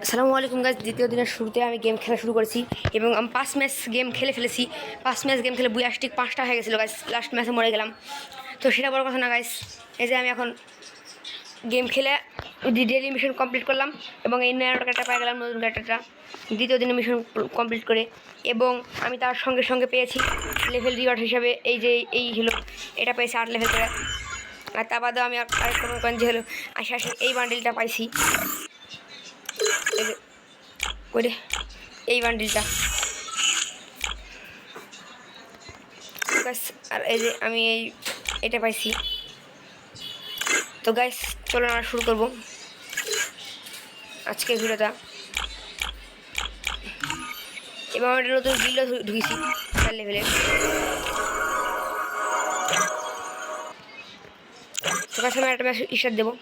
আসসালামু আলাইকুম গাইস। দ্বিতীয় দিনের শুরুতে আমি গেম খেলা শুরু করেছি এবং আমি 5 ম্যাচ গেম খেলে ফেলেছি। 5 ম্যাচ গেম খেলে বুয়াস্টিক 5টা হয়ে গেছিলো গাইস। লাস্ট ম্যাচে মরে গেলাম, তো সেটা বড় কথা না গাইস। এই যে আমি এখন গেম খেলে ডেলি মিশন কমপ্লিট করলাম এবং এই নয়া ক্যারেক্টারটা পেয়ে গেলাম, নতুন ক্যারেক্টারটা দ্বিতীয় দিনে মিশন কমপ্লিট করে। এবং আমি তার সঙ্গে সঙ্গে পেয়েছি লেভেল রিওয়ার্ড হিসাবে এই হলো, এটা পেয়েছি 8 লেভেল করে। আর তা বাদেও আমি আরেকটা মনে করেন যে হলো আশে এই বান্ডিলটা পাইছি, করে এই বান্ডিলটা। আর এই যে আমি এটা পাইছি। তো গাইস চলো আমরা শুরু করবো আজকের ভিডিওটা। এবার আমরা নতুন গিল্ডও ঢুকেছি 4 লেভেলে। তো গাছ আমি একটা ম্যাচ স্টার্ট দেবো।